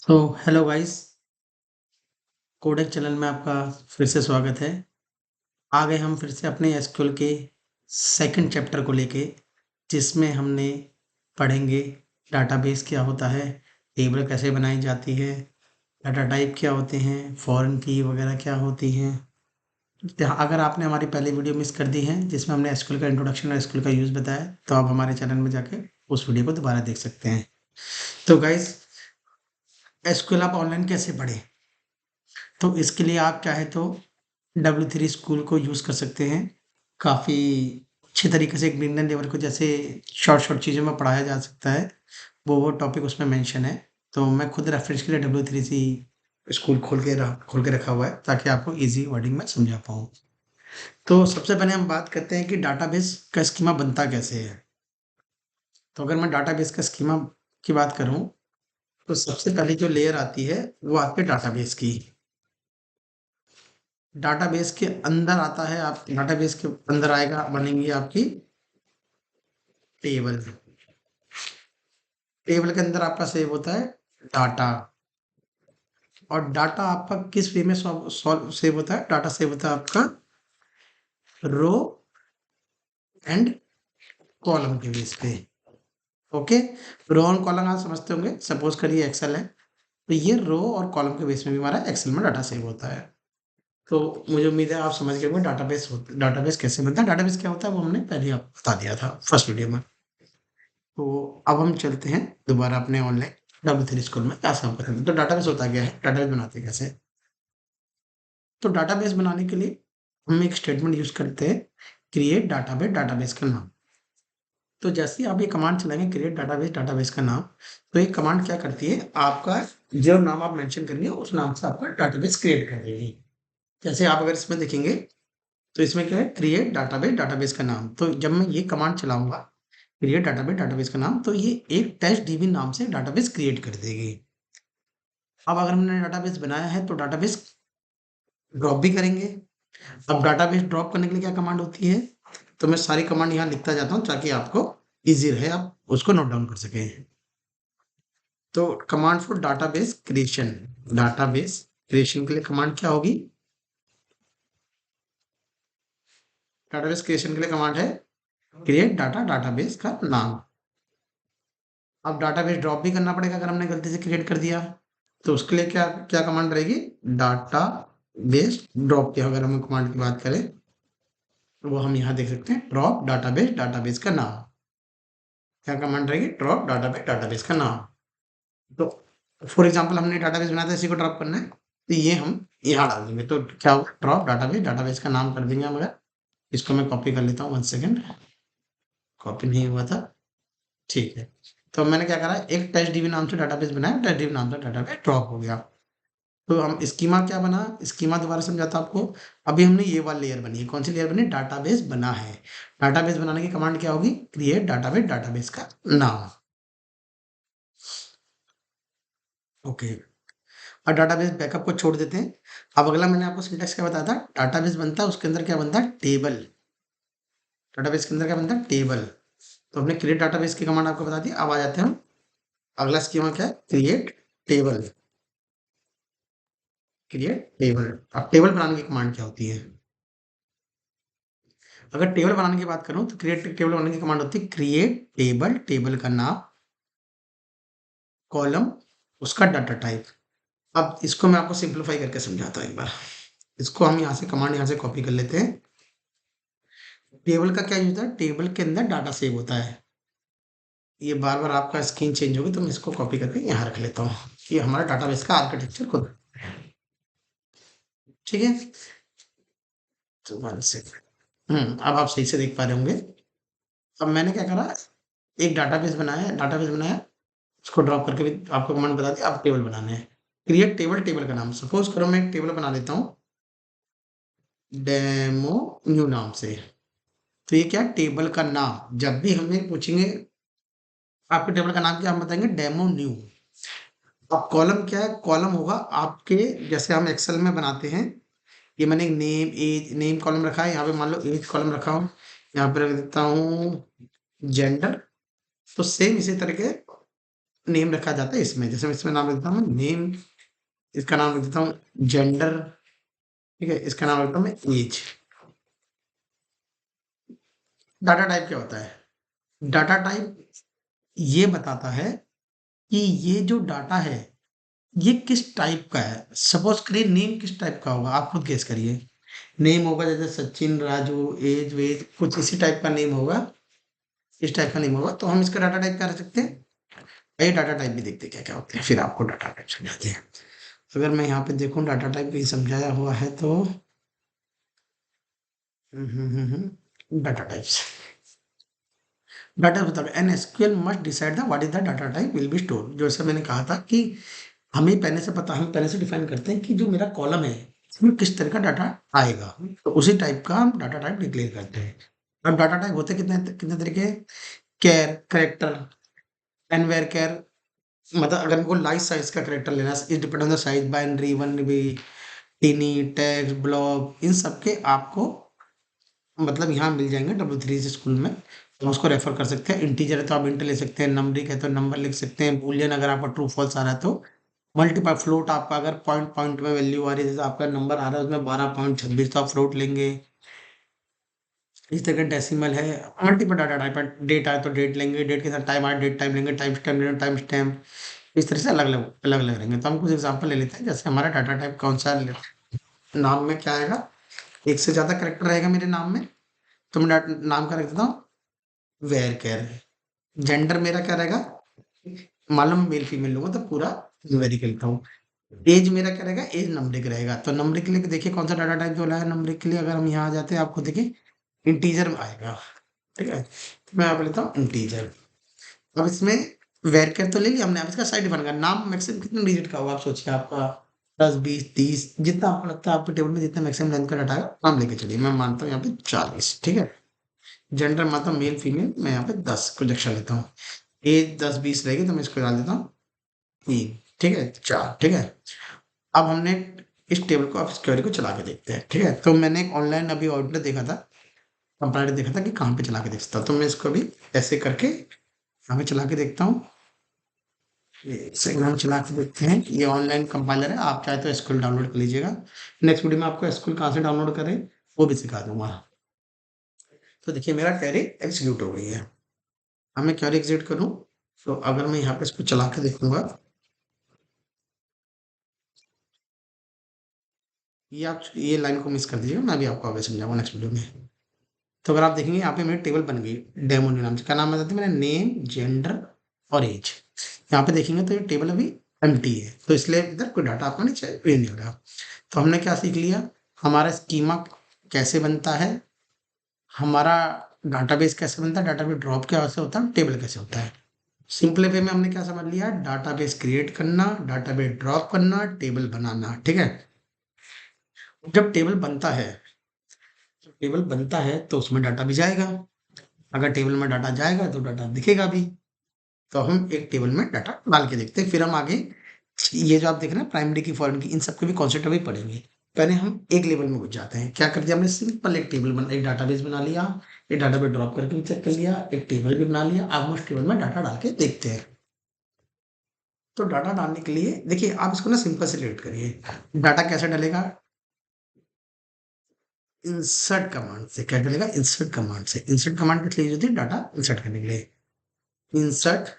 तो hello guys, codec channel में आपका फिर से स्वागत है। आ गए हम फिर से अपने एसक्यूएल के सेकंड चैप्टर को लेके, जिसमें हमने पढ़ेंगे डाटाबेस क्या होता है, टेबल कैसे बनाई जाती है, डाटा टाइप क्या होते हैं, फॉरेन की वगैरह क्या होती हैं। अगर आपने हमारी पहली वीडियो मिस कर दी है जिसमें हमने एसक्यूएल का इंट्रोडक्शन और एसक्यूएल का यूज़ बताया, तो आप हमारे चैनल में जाके उस वीडियो को दोबारा देख सकते हैं। तो गाइस, एसक्यूएल आप ऑनलाइन कैसे पढ़ें? तो इसके लिए आप चाहे तो W3 स्कूल को यूज़ कर सकते हैं। काफ़ी अच्छे तरीके से एक बिगिनर लेवल को जैसे शॉर्ट चीज़ों में पढ़ाया जा सकता है, वो टॉपिक उसमें मेंशन है। तो मैं खुद रेफ़रेंस के लिए W3 से ही स्कूल खोल के रखा हुआ है, ताकि आपको ईज़ी वर्डिंग में समझा पाऊँ। तो सबसे पहले हम बात करते हैं कि डाटाबेस का स्कीमा बनता कैसे है। तो अगर मैं डाटाबेस का स्कीमा की बात करूँ, तो सबसे पहली जो लेयर आती है, वो आती है डाटाबेस की। डाटाबेस के अंदर आता है, आप डाटाबेस के अंदर आएगा, बनेंगी आपकी टेबल। टेबल के अंदर आपका सेव होता है डाटा। और डाटा आपका किस वे में सेव होता है? डाटा सेव होता है आपका रो एंड कॉलम के बेस पे। ओके, रो और कॉलम आप समझते होंगे। सपोज करिए एक्सेल है, तो ये रो और कॉलम के बेस में भी हमारा एक्सेल में डाटा सेव होता है। तो मुझे उम्मीद है आप समझ गए होंगे डाटाबेस कैसे बनता है। डाटाबेस क्या होता है वो हमने पहले आपको बता दिया था फर्स्ट वीडियो में। तो अब हम चलते हैं दोबारा अपने ऑनलाइन W3 स्कूल में क्या काम करेंगे। तो डाटाबेस होता क्या है, डाटाबेस बनाते कैसे? तो डाटाबेस बनाने के लिए हम एक स्टेटमेंट यूज करते हैं, क्रिएट डाटाबेस, डाटाबेस का नाम। तो जैसे ही आप ये कमांड चलाएंगे, क्रिएट डाटाबेस, डाटाबेस का नाम, तो ये कमांड क्या करती है, आपका जो नाम आप मेंशन करेंगे उस नाम से आपका डाटाबेस क्रिएट कर देगी। जैसे आप अगर इसमें देखेंगे, तो इसमें क्या है, क्रिएट डाटाबेस, डाटाबेस का नाम। तो जब मैं ये कमांड चलाऊंगा, क्रिएट डाटाबेस, डाटाबेस का नाम, तो ये एक टेस्ट डीबी नाम से डाटाबेस क्रिएट कर देगी। अब अगर हमने डाटाबेस बनाया है, तो डाटाबेस ड्रॉप भी करेंगे। अब डाटाबेस ड्रॉप करने के लिए क्या कमांड होती है, तो मैं सारी कमांड यहाँ लिखता जाता हूँ ताकि आपको ईज़ी रहे, आप उसको नोट डाउन कर सकें। तो कमांड फॉर डाटाबेस क्रिएशन के लिए कमांड क्या होगी? डाटाबेस क्रिएशन के लिए कमांड है क्रिएट डाटाबेस का नाम। अब डाटाबेस ड्रॉप भी करना पड़ेगा अगर हमने गलती से क्रिएट कर दिया, तो उसके लिए क्या क्या कमांड रहेगी? डाटाबेस ड्रॉप की अगर हम कमांड की बात करें, तो वो हम यहाँ देख सकते हैं, ड्रॉप डाटाबेस, डाटाबेस का नाम। क्या कमांड रहेगी? ड्रॉप डाटाबेस, डाटाबेस का नाम। तो फॉर एग्जांपल हमने डाटाबेस बनाया था, इसी को ड्रॉप करना है, तो ये हम यहाँ डाल देंगे। तो क्या होगा? ड्रॉप डाटाबेस, डाटाबेस का नाम कर देंगे हम। अगर इसको मैं कॉपी कर लेता हूँ, 1 सेकंड, कॉपी नहीं हुआ था, ठीक है। तो मैंने क्या करा, एक टेस्ट डीबी नाम से डाटाबेस बनाया, टेस्ट डीबी नाम से डाटाबेस ड्रॉप हो गया। तो हम स्कीमा क्या बना, स्कीमा दोबारा समझाता हूँ आपको। अभी हमने ये वाली लेयर बनी है, कौन सी लेयर बनी? डाटाबेस बना है। डाटाबेस बनाने की कमांड क्या होगी? क्रिएट डाटाबेस, डाटाबेस का नाम। ओके, और डाटाबेस बैकअप को छोड़ देते हैं। अब अगला मैंने आपको सिंटैक्स क्या बताया था, डाटाबेस बनता है, उसके अंदर क्या बनता है? टेबल। डाटाबेस के अंदर क्या बनता है? टेबल। तो हमने क्रिएट डाटाबेस की कमांड आपको बता दी। अब आ जाते हैं हम, अगला स्कीमा क्या है? Create table. Create table. अब टेबल बनाने की कमांड क्या होती है? अगर टेबल बनाने की बात करूं, तो क्रिएट टेबल बनाने की कमांड होती है क्रिएट टेबल, टेबल का नाम, कॉलम, उसका डाटा टाइप। अब इसको मैं आपको सिंप्लीफाई करके समझाता हूं एक बार। इसको हम यहाँ से कमांड यहाँ से कॉपी कर लेते हैं। टेबल का क्या यूज है? टेबल के अंदर डाटा सेव होता है। ये बार बार आपका स्क्रीन चेंज होगी, तो मैं इसको कॉपी करके यहाँ रख लेता हूँ। ये हमारा डाटाबेस का आर्किटेक्चर खुद, ठीक है। तो 1 सेकंड, अब आप सही से देख पा रहे होंगे। अब मैंने क्या करा, एक डाटाबेस बनाया, उसको ड्रॉप करके भी आपको कमांड बता दी। अब टेबल बनाना है, क्रिएट टेबल, टेबल का नाम। सपोज करो मैं एक टेबल बना लेता हूँ डेमो न्यू नाम से। तो ये क्या है? टेबल का नाम। जब भी हमें पूछेंगे आपके टेबल का नाम क्या, हम बताएंगे डेमो न्यू। अब कॉलम क्या है? कॉलम होगा आपके, जैसे हम एक्सेल में बनाते हैं, ये मैंने एक नेम एज नेम कॉलम रखा है, यहाँ पे मान लो एज कॉलम रखा हूँ, यहाँ पे रख देता हूँ जेंडर। तो सेम इसी तरह के नेम रखा जाता है इसमें। जैसे मैं इसमें नाम लिख देता हूँ नेम, इसका नाम लिख देता हूँ जेंडर, ठीक है, इसका नाम लिखता हूँ मैं एज। डाटा टाइप क्या होता है? डाटा टाइप ये बताता है कि ये जो डाटा है ये किस टाइप का है। सपोज करिए नेम किस टाइप का होगा, आप खुद गेस करिए। नेम होगा जैसे सचिन, राजू, एज वेज, कुछ इसी टाइप का नेम होगा, इस टाइप का नेम होगा, तो हम इसका डाटा टाइप क्या रख सकते हैं। ये डाटा टाइप भी देखते हैं क्या क्या होते हैं, फिर आपको डाटा टाइप समझाते हैं। अगर मैं यहाँ पे देखूँ डाटा टाइप कहीं समझाया हुआ है तो डाटा टाइप्स, डाटा होता है an SQL must decide the what is the data type will be store. जैसे मैंने कहा था कि हमें पहले से पता, हम पहले से डिफाइन करते हैं कि जो मेरा कॉलम है इसमें किस तरह का डाटा आएगा, तो उसी टाइप का हम डाटा टाइप डिक्लेयर करते हैं। अब डाटा टाइप होते कितने कितने तरीके, char, character, n var char, मतलब अगर हमको लाइफ साइज का करेक्टर लेना है, it depend on the size, binary, one B, tiny, text, blob, इन सब के आपको मतलब यहाँ मिल जाएंगे W3 स्कूल में, तो उसको रेफर कर सकते हैं। इंटीजर है तो आप इंट ले सकते हैं, नंबरिक है तो नंबर लिख सकते हैं, बूलियन अगर आपका ट्रू फॉल्स आ रहा है तो मल्टीपल, फ्लोट आपका अगर पॉइंट पॉइंट में वैल्यू आ रही है, जैसे आपका नंबर आ रहा है उसमें 12.26 तो आप फ्लोट लेंगे। इस तरह का डेसिमल है, मल्टीपल डाटा टाइप है, डेट आए तो डेट लेंगे, डेट के साथ टाइम आए डेट टाइम लेंगे, टाइम स्टैम्प लेंगे टाइम स्टैम्प, इस तरह से अलग अलग अलग अलग रहेंगे। तो हम कुछ एग्जाम्पल ले लेते हैं, जैसे हमारा डाटा टाइप कौन सा नाम में क्या आएगा, एक से ज्यादा करेक्टर रहेगा मेरे नाम में, तो मैं नाम का रख देता हूँ वेर केयर। जेंडर मेरा क्या रहेगा, मालूम मेल फीमेल लूंगा तो पूरा न्यूमेरिकल लिखता हूँ। एज मेरा क्या रहेगा, एज नंबरिक रहेगा, तो नंबरिक के लिए देखिए कौन सा डाटा टाइप बोला है नंबरिक के लिए, अगर हम यहाँ आ जाते हैं आपको देखिए इंटीजर में आएगा, ठीक है, तो मैं यहाँ पे लेता हूँ इंटीजर। अब इसमें वेरकर तो ले लिया हमने, अब इसका साइड डिफाइन करना, नाम मैक्सिमम कितने डिजिट का होगा आप सोचिए, आपका 10 20 30 जितना आपको लगता है आपके टेबल में जितना मैक्सिमम लेंथ का डाटा है नाम लेके चलिए, मैं मानता हूँ यहाँ पे 40, ठीक है। जेंडर मानता हूँ मेल फीमेल, मैं यहाँ पे 10 प्रोजेक्शन लेता हूँ। एज 10 20 रहेगी तो मैं इसको डाल देता हूँ 3, ठीक है, 4, ठीक है। अब हमने इस टेबल को, अब इस क्वेरी को चला के देखते हैं, ठीक है। तो मैंने एक ऑनलाइन अभी ऑर्डर देखा था, कंपाइलर देखा था कि कहाँ पे चला के देख सकता हूँ, तो मैं इसको अभी ऐसे करके यहाँ पे चला के देखता हूँ। ये सिग्नल चला के देखते हैं, ये ऑनलाइन कंपाइलर है, आप चाहे तो एसक्यूएल डाउनलोड कर लीजिएगा। नेक्स्ट वीडियो में आपको एसक्यूएल कहाँ से डाउनलोड करें वो भी सिखा दूंगा। तो देखिए मेरा क्वेरी एग्जीक्यूट हो गई है। अब मैं क्वेरी एग्जीक्यूट करूँ, तो अगर मैं यहाँ पे इसको चला के देखूंगा, ये आप ये लाइन को मिस कर दीजिएगा, मैं अभी आपको आगे समझाऊंगा नेक्स्ट वीडियो में। तो अगर आप देखेंगे यहाँ पे मेरी टेबल बन गई डेमो नाम से, क्या नाम बताते मैंने, नेम, जेंडर और एज। यहाँ पे देखेंगे तो ये टेबल अभी एम्प्टी है, तो इसलिए इधर कोई डाटा आपको नहीं चाहिए, नहीं होगा। तो हमने क्या सीख लिया, हमारा स्कीमा कैसे बनता है, हमारा डाटाबेस कैसे बनता है, डाटाबेस ड्रॉप कैसे होता है, टेबल कैसे होता है। सिंपल वे में हमने क्या समझ लिया, डाटाबेस क्रिएट करना, डाटाबेस ड्रॉप करना, टेबल बनाना, ठीक है। जब टेबल बनता है, जब टेबल बनता है तो उसमें डाटा भी जाएगा, अगर टेबल में डाटा जाएगा तो डाटा दिखेगा भी। तो हम एक टेबल में डाटा डाल के देखते हैं, फिर हम आगे ये जो आप देख रहे हैं प्राइमरी की फॉरेन की इन सबके भी कॉन्सेप्ट अभी पढ़ेंगे। पहले हम एक लेवल में घुस जाते हैं, क्या कर दिया हमने, सिंपल एक टेबल बना, एक डाटाबेस बना लिया, एक डाटाबेस ड्रॉप करके भी चेक कर लिया, एक टेबल भी बना लिया, अब उस टेबल में डाटा डाल के देखते हैं। तो डाटा डालने के लिए देखिए आप इसको ना सिंपल से रिलेट करिए, डाटा कैसे डालेगा, इंसर्ट कमांड से। क्या डलेगा, इंसर्ट कमांड से। इंसर्ट कमांड किस लिए यूज होती है, डाटा इंसर्ट करने के लिए। इंसर्ट,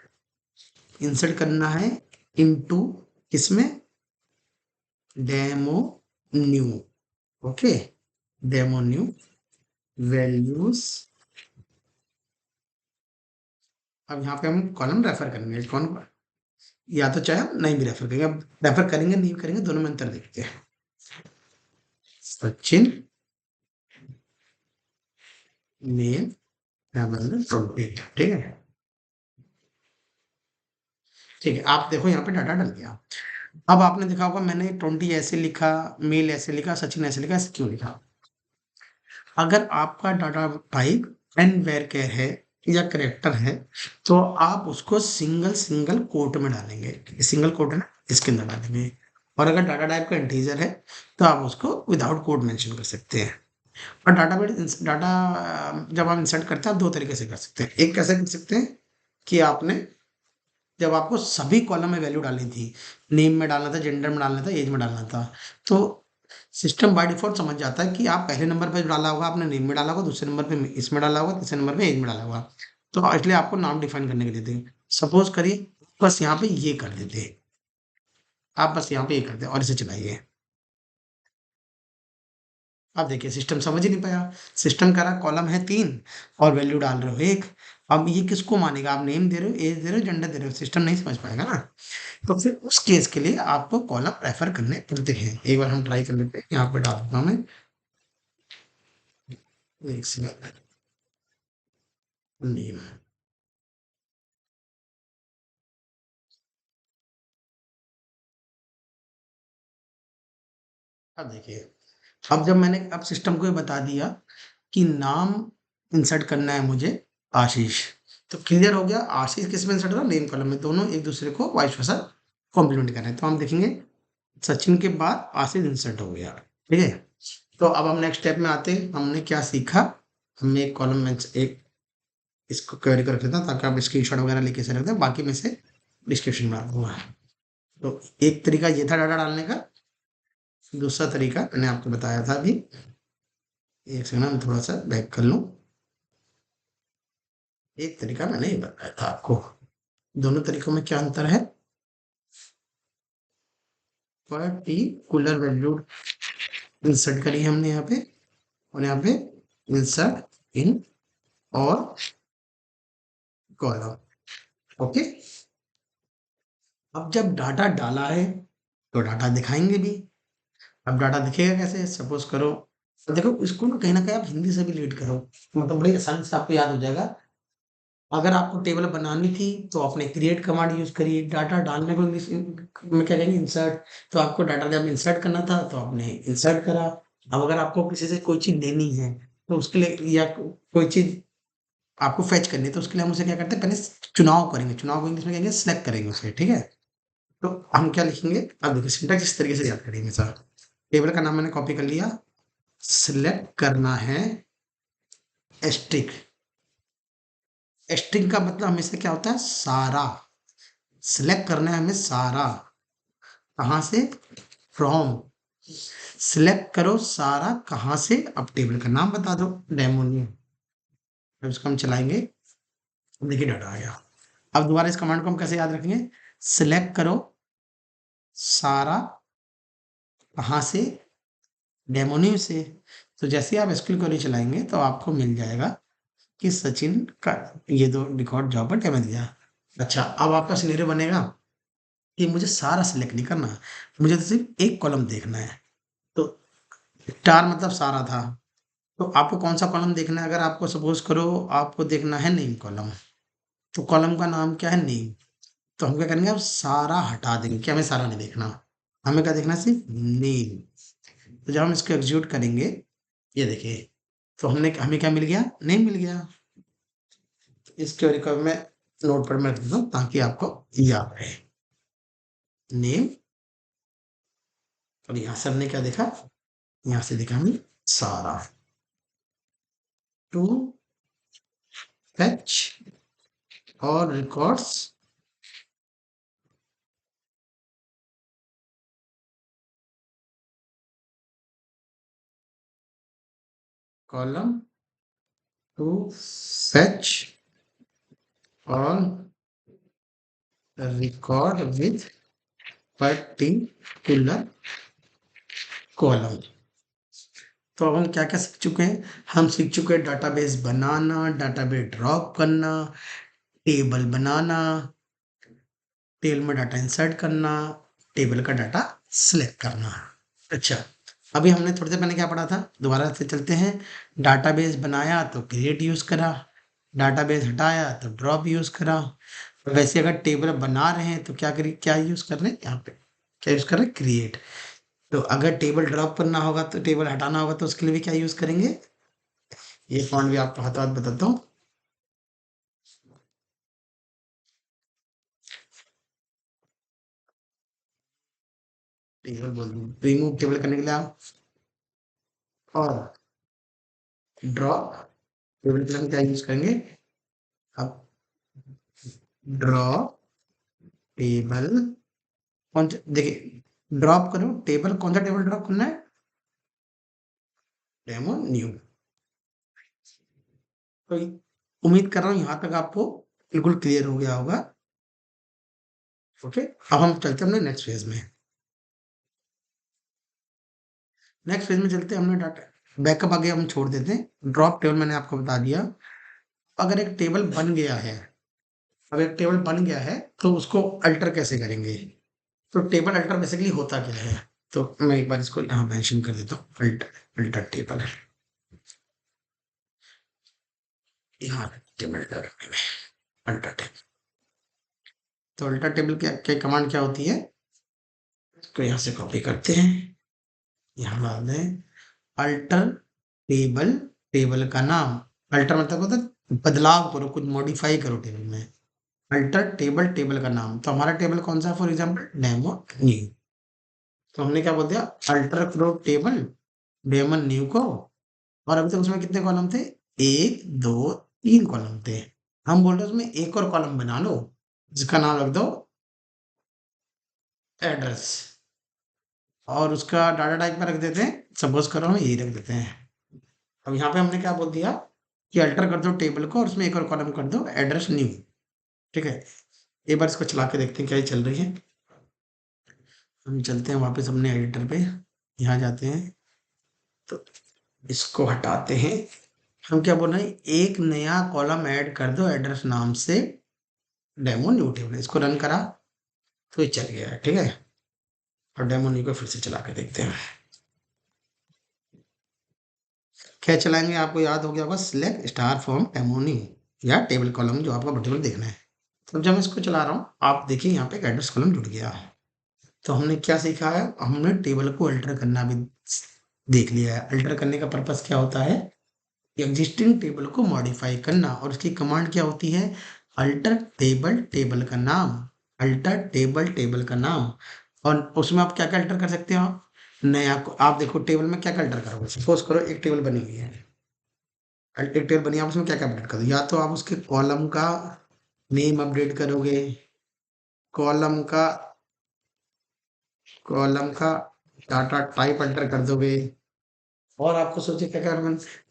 इंसर्ट करना है इनटू किसमें, demo new, okay, demo new values. अब यहाँ पे हम कॉलम रेफर करेंगे, कौन, या तो चाहे हम नहीं भी रेफर करेंगे, अब रेफर करेंगे नहीं करेंगे दोनों में अंतर देखते हैं। सचिन मेल 20, ठीक है, ठीक है। आप देखो यहाँ पे डाटा डल गया। अब आपने देखा होगा मैंने 20 ऐसे लिखा, मेल ऐसे लिखा, सचिन ऐसे लिखा, ऐसे क्यों लिखा। अगर आपका data type nvarchar है या करेक्टर है तो आप उसको सिंगल सिंगल कोट में डालेंगे, सिंगल कोट है ना, इसके अंदर डालेंगे। और अगर डाटा टाइप का इंटीजर है तो आप उसको विदाउट कोड मेंशन कर सकते हैं। और डाटा जब आप इंसर्ट करते हैं आप दो तरीके से कर सकते हैं, एक कैसे कर सकते हैं कि आपने जब आपको सभी कॉलम में वैल्यू डालनी थी, नेम में डालना था, जेंडर में डालना था, एज में डालना था, तो सिस्टम बाय डिफॉल्ट समझ जाता है कि आप पहले नंबर पे डाला होगा आपने नेम में डाला होगा, दूसरे नंबर पे इसमें डाला होगा, तीसरे नंबर पे एज में डाला होगा। तो इसलिए आपको नाम डिफाइन करने के लिए देते हैं। सपोज करिए बस यहाँ पे ये कर देते हैं, आप बस यहाँ पे ये कर दे और इसे चलाइए। अब देखिए सिस्टम समझ ही नहीं पाया। सिस्टम कह रहा कॉलम है 3 और वैल्यू डाल रहे हो 1। अब ये किसको मानेगा? आप नेम दे रहे हो, एज दे रहे हो, जेंडर दे रहे हो, सिस्टम नहीं समझ पाएगा ना। तो फिर उस केस के लिए आपको कॉलम प्रेफर करने पड़ते हैं। एक बार हम ट्राई कर लेते हैं, यहाँ पे डाल दूंगा मैं। एक सेकंड, नेम। अब देखिए, अब जब मैंने अब सिस्टम को ये बता दिया कि नाम इंसर्ट करना है मुझे आशीष, तो क्लियर हो गया आशीष किस में इंसर्ट हो रहा है? नेम कॉलम में। दोनों एक दूसरे को वाइस वर्सा कॉम्प्लीमेंट कर रहे हैं। तो हम देखेंगे सचिन के बाद आशीष इंसर्ट हो गया। ठीक है, तो अब हम नेक्स्ट स्टेप में आते हैं। हमने क्या सीखा? हमने एक कॉलम में एक इसको क्वेरी कर रख लेता हूं, ताकि आप स्क्रीनशॉट वगैरह लेके से रख दें, बाकी में से डिस्क्रिप्शन में डाल दूंगा। तो एक तरीका ये था डाटा डालने का। दूसरा तरीका मैंने आपको बताया था अभी। एक सेकंड, मैं थोड़ा सा बैक कर लूं। एक तरीका मैंने ये बताया था आपको। दोनों तरीकों में क्या अंतर है? पर्टिकुलर वैल्यू इंसर्ट करी है हमने यहाँ पे, और यहाँ पे इंसर्ट इन और कॉलम। ओके, अब जब डाटा डाला है तो डाटा दिखाएंगे भी। अब डाटा दिखेगा कैसे? सपोज करो, तो देखो इसको ना कहीं आप हिंदी से भी लीड करो, मतलब बड़ी आसानी से आपको याद हो जाएगा। अगर आपको टेबल बनानी थी तो आपने क्रिएट कमांड यूज करी। डाटा डालने को इंग्लिश में क्या कहेंगे? इंसर्ट। तो आपको डाटा जब इंसर्ट करना था तो आपने इंसर्ट करा। अब अगर आपको किसी से कोई चीज लेनी है तो उसके लिए, या कोई चीज आपको फेच करनी है, तो उसके लिए हम उसे क्या करते हैं? पहले चुनाव करेंगे। चुनाव को इंग्लिश में कहेंगे सिलेक्ट करेंगे उसे। ठीक है, तो हम क्या लिखेंगे? अब देखिए सिंटैक्स इस तरीके से याद करेंगे सर। टेबल का नाम मैंने कॉपी कर लिया। सिलेक्ट करना है स्ट्रिंग। स्ट्रिंग का मतलब हमेशा क्या होता है? सारा। सिलेक्ट करना है हमें सारा। कहाँ से? फ्रॉम। सिलेक्ट करो सारा कहाँ से? अब टेबल का नाम बता दो, डेमो न्यू। अब इसको हम चलाएंगे, देखिए डाटा आ गया। अब दोबारा इस कमांड को हम कैसे याद रखेंगे? सिलेक्ट करो सारा कहाँ से? डेमो न्यू से। तो जैसे ही आप एसक्यूएल क्वेरी चलाएंगे तो आपको मिल जाएगा कि सचिन का ये दो रिकॉर्ड जॉब पर डेमो दिया। अच्छा, अब आपका सिनेरियो बनेगा कि मुझे सारा सिलेक्ट नहीं करना, मुझे तो सिर्फ एक कॉलम देखना है। तो स्टार मतलब सारा था। तो आपको कौन सा कॉलम देखना है? अगर आपको सपोज करो आपको देखना है नेम कॉलम, तो कॉलम का नाम क्या है? नेम। तो हम क्या करेंगे? अब सारा हटा देंगे कि हमें सारा नहीं देखना, हमें क्या देखना है? सिर्फ नेम। तो जब हम इसको एग्जीक्यूट करेंगे, ये देखिए, तो हमने हमें क्या मिल गया? नेम मिल गया। इस क्वेरी को मैं नोट पर मैं रख देता हूँ ताकि आपको याद रहे। नेम, और यहाँ से हमने क्या देखा? यहाँ से देखा हमने सारा। टू फेच और रिकॉर्ड्स कॉलम टू फेच और रिकॉर्ड विथ पर्टिकुलर कॉलम। तो अब हम क्या क्या सीख चुके हैं? हम सीख चुके हैं डाटाबेस बनाना, डाटाबेस ड्रॉप करना, टेबल बनाना, टेबल में डाटा इंसर्ट करना, टेबल का डाटा सिलेक्ट करना। अच्छा, अभी हमने थोड़ी देर पहले क्या पढ़ा था? दोबारा से चलते हैं। डाटाबेस बनाया तो क्रिएट यूज करा, डाटाबेस हटाया तो ड्रॉप यूज करा। वैसे अगर टेबल बना रहे हैं तो क्या यूज कर रहे हैं? यहाँ पे क्या यूज कर रहे हैं? क्रिएट। तो अगर टेबल ड्रॉप करना होगा तो टेबल हटाना होगा तो उसके लिए भी क्या यूज करेंगे? ये फॉन्ट भी आपको हाथों हाथ बताता हूँ। टेबल बोल दूँ, रिमूव टेबल करने के लिए आप, और ड्रॉप टेबल के लिए हम क्या यूज करेंगे? अब ड्रॉ टेबल कौन सा, देखिए ड्रॉप करो टेबल, कौन सा टेबल ड्रॉप करना है? Demo new. तो उम्मीद कर रहा हूँ यहाँ तक आपको बिल्कुल क्लियर हो गया होगा। ओके, अब हम चलते हैं अपने नेक्स्ट फेज में। नेक्स्ट फेज में चलते हैं, हमने डाटा बैकअप आगे हम छोड़ देते हैं, ड्रॉप टेबल मैंने आपको बता दिया। अगर एक टेबल बन गया है, अगर एक टेबल बन गया है तो उसको अल्टर कैसे करेंगे? तो टेबल अल्टर बेसिकली होता क्या है? तो मैं एक बार इसको यहाँ मेंशन कर देता हूँ, अल्टर अल्टर टेबल है यहाँ, टेबल अल्टर अल्टर टेबल। तो अल्टर टेबल क्या कमांड क्या होती है? इसको यहाँ से कॉपी करते हैं, यहाँ डाल दें अल्टर टेबल, टेबल का नाम। अल्टर मतलब होता है बदलाव करो, कुछ मॉडिफाई करो टेबल में। अल्टर टेबल, टेबल का नाम, तो हमारा टेबल कौन सा है? For example demo new. तो हमने क्या बोल दिया? अल्टर करो टेबल डेमो न्यू को। और अभी तक उसमें कितने कॉलम थे? एक, दो, तीन कॉलम थे। हम बोल रहे हैं उसमें एक और कॉलम बना लो, जिसका नाम रख दो एड्रेस, और उसका डाटा टाइप में रख देते हैं, सपोज करो हम यही रख देते हैं। अब यहाँ पे हमने क्या बोल दिया कि अल्टर कर दो टेबल को और उसमें एक और कॉलम कर दो एड्रेस न्यू। ठीक है, एक बार इसको चला के देखते हैं क्या ये चल रही है। हम चलते हैं वापस अपने एडिटर पे, यहाँ जाते हैं, तो इसको हटाते हैं। हम क्या बोल रहे हैं? एक नया कॉलम ऐड कर दो एड्रेस नाम से, डेमो न्यू टेबल। इसको रन करा तो ये चल गया है। ठीक है, और डेमो न्यू को फिर से चला के देखते हैं क्या चलाएंगे। आपको याद हो गया होगा, select star from demo new, या टेबल कॉलम जो आपका पर्टिकुलर देखना है। तो जब मैं इसको चला रहा हूँ, आप देखिए यहाँ पे एक एड्रेस कॉलम जुड़ गया। तो हमने क्या सीखा है? हमने टेबल को अल्टर करना भी देख लिया है। अल्टर करने का पर्पस क्या होता है? एग्जिस्टिंग टेबल को मॉडिफाई करना, और उसकी कमांड क्या होती है? अल्टर टेबल, टेबल का नाम, अल्टर टेबल, टेबल का नाम। और उसमें आप क्या क्या अल्टर कर सकते हो? आप देखो टेबल में क्या क्या अल्टर करोगे। सपोज करो एक टेबल बनी हुई है, एक टेबल बनी है, आप उसमें क्या क्या अपडेट करोगे? या तो आप उसके कॉलम का नेम अपडेट करोगे, कॉलम का कॉलम का डाटा टाइप अल्टर कर दोगे, और आपको सोचिए क्या क्या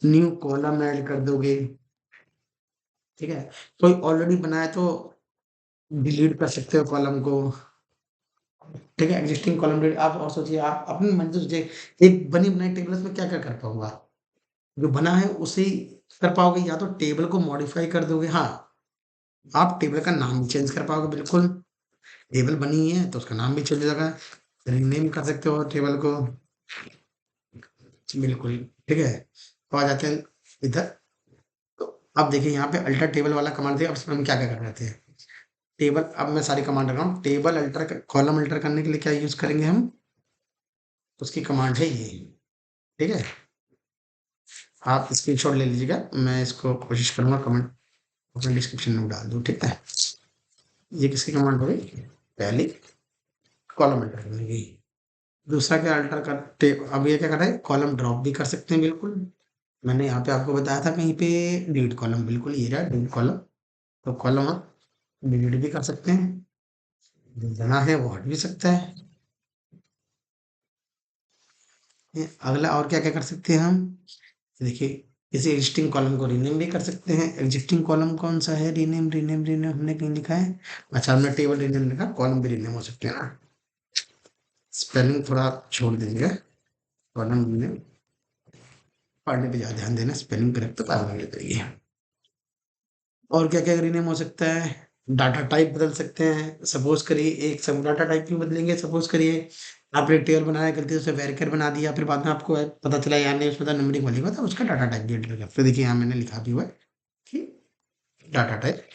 न्यू कॉलम ऐड कर दोगे। ठीक है, कोई ऑलरेडी बनाया तो डिलीट कर सकते हो कॉलम को। ठीक है, एग्जिस्टिंग कॉलम डिलीट। आप और सोचिए, आप अपनी मन से सोचिए, एक बनी बनाई टेबल में क्या क्या कर पाऊंगा? जो बना है उसे ही कर पाओगे, या तो टेबल को मॉडिफाई कर दोगे। हाँ, आप टेबल का नाम भी चेंज कर पाओगे बिल्कुल। टेबल बनी है तो उसका नाम भी चेंज हो जाएगा, रीनेम कर सकते हो टेबल को बिल्कुल। ठीक है, तो आ जाते हैं इधर। तो अब देखिए यहाँ पे अल्टर टेबल वाला कमांड थे, अब इसमें हम क्या क्या कर रहे थे? टेबल, अब मैं सारी कमांड रख रहा हूँ। टेबल अल्टर, कॉलम अल्टर करने के लिए क्या यूज करेंगे हम? उसकी कमांड है ये। ठीक है, आप स्क्रीनशॉट ले लीजिएगा, मैं इसको कोशिश करूंगा कमेंट अपने डिस्क्रिप्शन में डाल दूँ। ठीक है, ये किसकी कमांड हो गई? पहली कॉलम अल्टर करने की। दूसरा क्या अल्टर कर अब ये क्या कर रहा है? कॉलम ड्रॉप भी कर सकते हैं बिल्कुल। मैंने यहाँ पे आपको बताया था कहीं पे डिलीट कॉलम, बिल्कुल ये रहा डिलीट कॉलम। तो कॉलम आप डिलीट भी कर सकते हैं, जो बना है वो हट भी सकता है। अगला और क्या क्या कर सकते हैं हम? देखिए, किसी एग्जिस्टिंग कॉलम को रीनेम भी कर सकते हैं। एग्जिस्टिंग कॉलम कौन सा है? रीनेम, रीनेम, रीनेम हमने कहीं लिखा है? अच्छा, हमने टेबल रीनेम लिखा, कॉलम भी रीनेम हो सकते हैं ना। स्पेलिंग थोड़ा छोड़ दीजिएगा, कॉलम रीनेम पढ़ने पे ज़्यादा ध्यान देना, स्पेलिंग करेक्ट तो बाद में मिल जाएगी। और क्या क्या रीनेम हो सकता है? डाटा टाइप बदल सकते हैं। सपोज करिए, एक सब डाटा टाइप क्यों बदलेंगे? सपोज करिए आपने एक टेबल बनाया, गलती से उसे वेरिएबल बना दिया, फिर बाद में आपको पता चला यार नहीं उसमें तो नंबरिंग वाली था, उसका डाटा टाइप भी एंटर कर। फिर देखिए यहाँ मैंने लिखा भी हुआ है कि डाटा टाइप।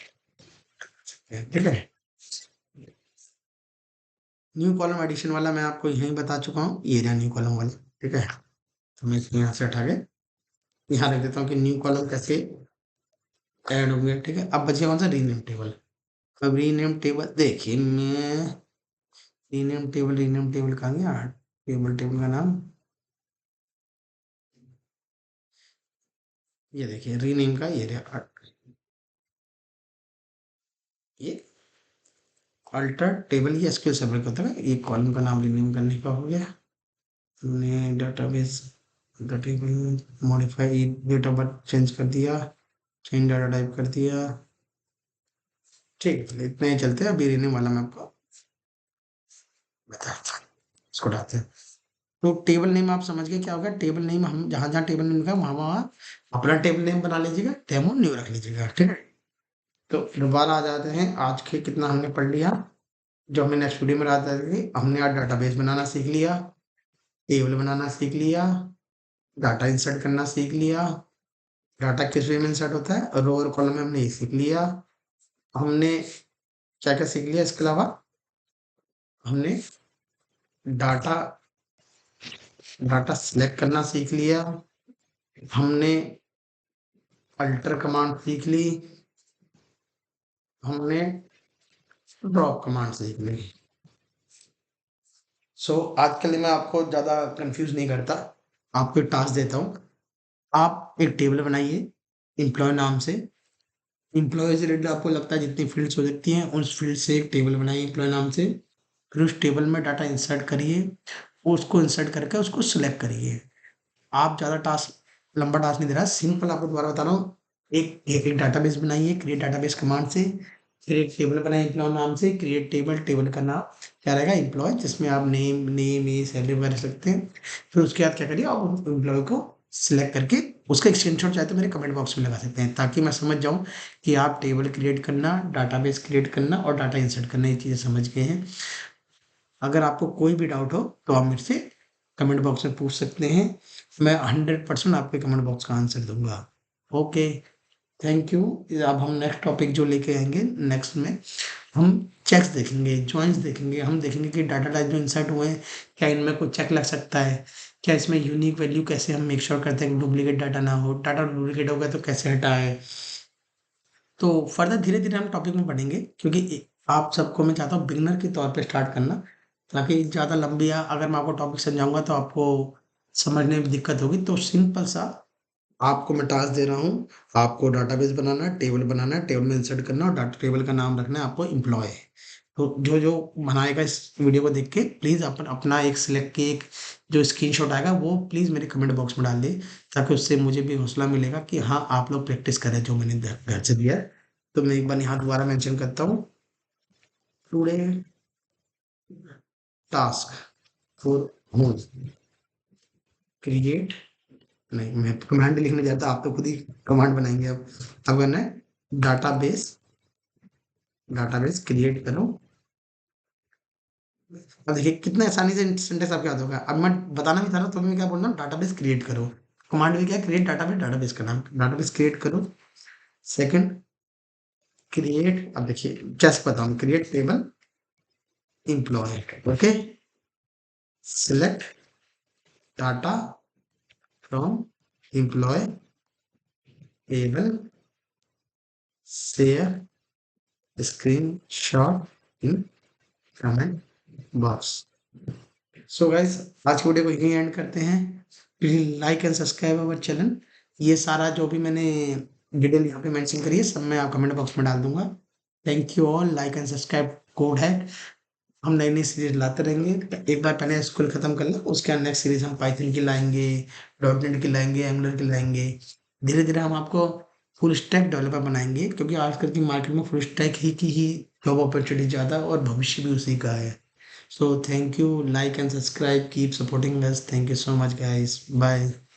ठीक है, न्यू कॉलम एडिशन वाला मैं आपको यहीं बता चुका हूँ, ये रहा न्यू कॉलम वाला। ठीक है, तो मैं इसको यहाँ से हटा के यहाँ रख देता हूँ कि न्यू कॉलम कैसे ऐड हो गया। ठीक है, अब बचिए कौन सा? Rename table. अब रीनेम टेबल देखिए, मैं रीनेम टेबल कहाँ गया? टेबल, टेबल का नाम ये देखिए, रीनेम का ये रहा ये अल्टर टेबल ये एसक्यूएल सर्वर का होता है, ये कॉलम का नाम रिनेम करने का हो गया। हमने database the table modify date of birth change कर दिया, चेंज डाटा टाइप कर दिया। ठीक है, चलिए इतना ही चलते हैं, अभी रिनेम वाला मैं आपको बताता हूँ। इसको डालते हैं। तो टेबल नेम आप समझ गए क्या होगा। टेबल नेम हम जहाँ जहाँ टेबल नेम लिखा है वहाँ वहाँ अपना टेबल नेम बना लीजिएगा, डेमो न्यू रख लीजिएगा, ठीक है। तो दोबारा आ जाते हैं, आज के कितना हमने पढ़ लिया। जो हमें नेक्स्ट वीडियो में आता है, हमने आज डाटाबेस बनाना सीख लिया, टेबल बनाना सीख लिया, डाटा इंसर्ट करना सीख लिया, डाटा किस वे में इंसर्ट होता है, रो और कॉलम में हमने ये सीख लिया। हमने क्या क्या सीख लिया इसके अलावा, हमने डाटा डाटा सिलेक्ट करना सीख लिया, हमने अल्टर कमांड सीख ली, हमने ड्रॉप कमांड सीख ली। सो आज के लिए मैं आपको ज़्यादा कंफ्यूज नहीं करता, आपको एक टास्क देता हूँ। आप एक टेबल बनाइए एम्प्लॉय नाम से। एम्प्लॉय से रिलेटेड आपको लगता है जितनी फील्ड्स हो सकती हैं, उस फील्ड से एक टेबल बनाइए एम्प्लॉय नाम से। फिर उस टेबल में डाटा इंसर्ट करिए, उसको इंसर्ट करके उसको सिलेक्ट करिए। आप ज़्यादा टास्क लंबा टास्क नहीं दे रहा, सिंपल आपको दोबारा बता रहा हूँ। एक डाटाबेस बनाइए क्रिएट डाटाबेस कमांड से, फिर एक टेबल बनाइए एम्प्लॉय नाम से, क्रिएट टेबल, टेबल का नाम क्या रहेगा एम्प्लॉय, जिसमें आप नेम ये सैलरी वगैरह रख सकते हैं। फिर उसके बाद क्या करिए, आप एम्प्लॉय को सिलेक्ट करके उसका एक स्क्रीनशॉट चाहे तो मेरे कमेंट बॉक्स में लगा सकते हैं, ताकि मैं समझ जाऊँ कि आप टेबल क्रिएट करना, डाटाबेस क्रिएट करना और डाटा इंसर्ट करना ये चीज़ें समझ गए हैं। अगर आपको कोई भी डाउट हो तो आप मेरे से कमेंट बॉक्स में पूछ सकते हैं, मैं 100% आपके कमेंट बॉक्स का आंसर दूंगा। Okay, thank you. अब हम नेक्स्ट टॉपिक जो लेके आएंगे नेक्स्ट में, हम चेक्स देखेंगे, जॉइंस देखेंगे। हम देखेंगे कि डाटा टाइप जो इंसर्ट हुए हैं, क्या इनमें कोई चेक लग सकता है, क्या इसमें यूनिक वैल्यू कैसे हम मेक श्योर करते हैं कि डुप्लीकेट डाटा ना हो, डाटा डुप्लीकेट हो गया तो कैसे हटाए। तो फर्दर धीरे धीरे हम टॉपिक में बढ़ेंगे, क्योंकि आप सबको मैं चाहता हूँ बिगनर के तौर पे स्टार्ट करना, ताकि ज़्यादा लंबी या अगर मैं आपको टॉपिक समझाऊंगा तो आपको समझने में दिक्कत होगी। तो सिंपल सा आपको मैं टास्क दे रहा हूँ, आपको डाटाबेस बनाना है, टेबल बनाना है, टेबल में इंसर्ट करना है और डाटा टेबल का नाम रखना है आपको एम्प्लॉय। तो जो जो बनाएगा इस वीडियो को देख के प्लीज़ अपना एक सिलेक्ट के एक जो स्क्रीनशॉट आएगा वो प्लीज़ मेरे कमेंट बॉक्स में डाल दे, ताकि उससे मुझे भी हौसला मिलेगा कि हाँ आप लोग प्रैक्टिस करें जो मैंने घर से दिया है। तो मैं एक बार यहाँ दोबारा मेंशन करता हूँ, today task for home create, नहीं मैं तो कमांड लिखने जाता, आप तो खुद ही कमांड बनाएंगे। अब करना है डाटाबेस, डाटाबेस क्रिएट करो। अब देखिए कितने आसानी से सेंटेंस आपको याद होगा। अब मैं बताना भी था ना, तो मैं क्या बोल रहा हूँ, डाटाबेस क्रिएट करो। कमांड भी क्या है, क्रिएट डाटाबेस, डाटाबेस का नाम डाटाबेस क्रिएट करो। सेकंड क्रिएट, अब देखिए जस्ट बताऊँ, create table employ, okay, select data from employ table, share screenshot in comment box. So guys आज की वीडियो को यहीं एंड करते हैं। Please like and subscribe our channel. ये सारा जो भी मैंने डिटेल यहाँ पे मेंशन करी है सब मैं आप कमेंट बॉक्स में डाल दूंगा। Thank you all, like and subscribe code है। हम नई नई सीरीज लाते रहेंगे, एक बार पहले स्कूल खत्म कर लें, उसके बाद नेक्स्ट सीरीज हम पाइथन की लाएंगे, डॉट नेट की लाएंगे, एंगुलर की लाएंगे। धीरे धीरे हम आपको फुल स्टैक डेवलपर बनाएंगे, क्योंकि आजकल की मार्केट में फुल स्टैक ही की ही जॉब अपॉर्चुनिटी ज़्यादा और भविष्य भी उसी का है। So thank you, like and subscribe, keep supporting us. Thank you so much guys. Bye.